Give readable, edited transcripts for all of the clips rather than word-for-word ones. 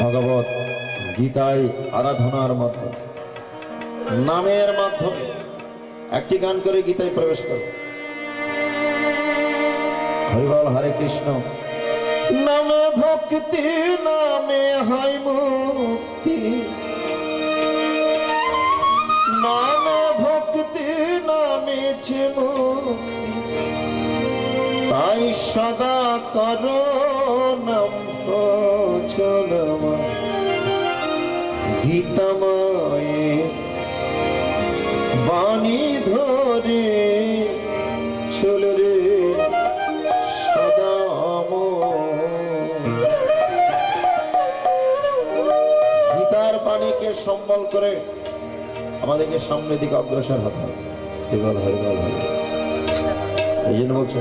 ভগবত গীতায় আরাধনার মাধ্যমে নামের মাধ্যমে একটি গান করে গীতায় প্রবেশ করো। হরিবল, হরে কৃষ্ণ। নামে ভক্তি, নামে হয় মুক্তি, নামে ভক্তি, নামে মুক্তি, তাই সদা করো নাম ভজন গীতাময়ে বাণী ধরে চল রে সদা। গীতার বাণীকে সম্বল করে আমাদেরকে সামনের দিকে অগ্রসর হতে হবে। হরিবল, হরিবল, হরি। এই জন্য বলছো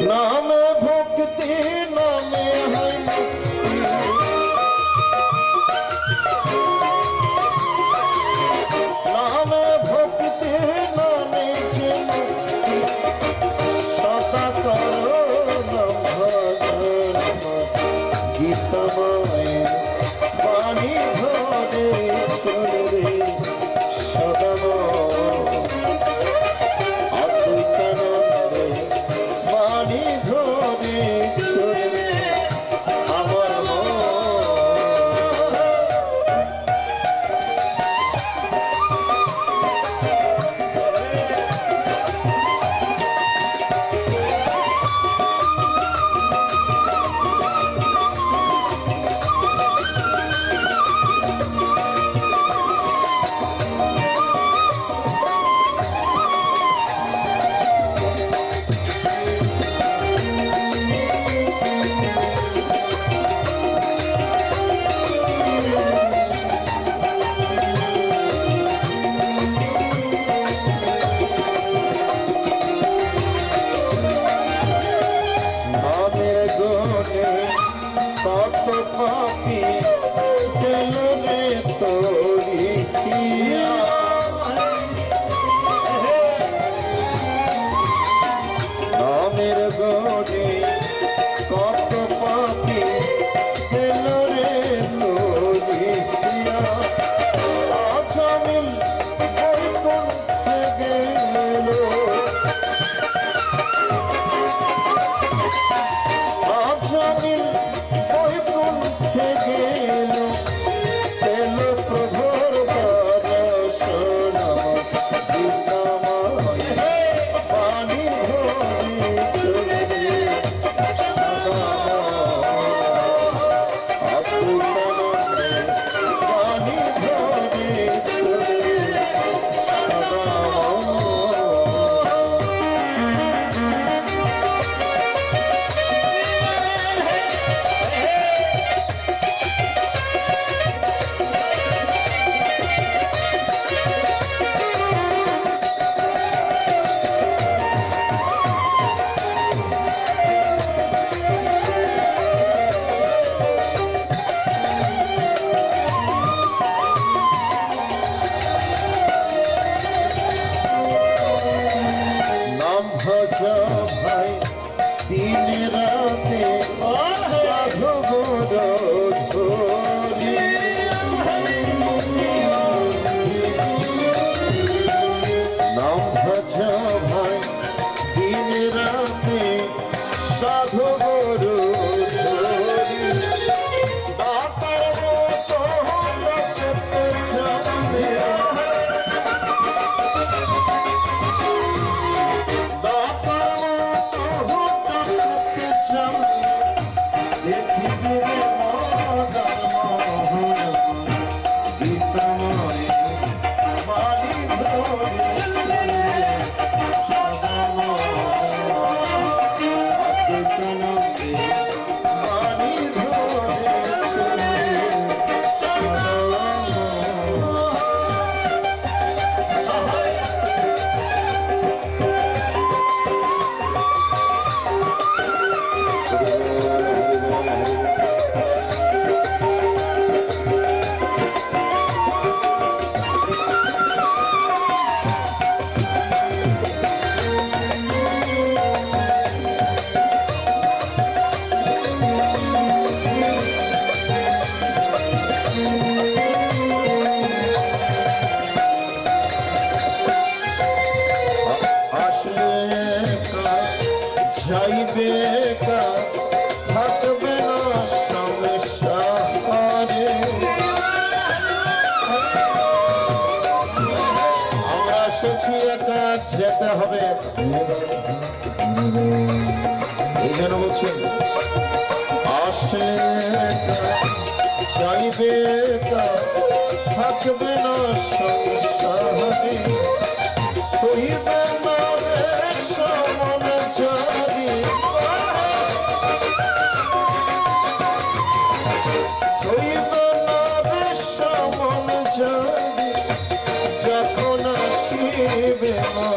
নামে ভক্তি, নামে হয় মুক্তি, নামে ভক্তি, নামে মুক্তি, সদা করো নাম ভজন গীতময় বাণী ধরে আসলে যাইবে থাকবে না সংসারে। আমরা এসেছি একা, যেতে হবে। এই জন্য বলছেন আসলে যাইবে থাকবে না সংসারে। হইবে না রে সমন জারি, হইবে না রে সমন জারি, যখন আসিবে না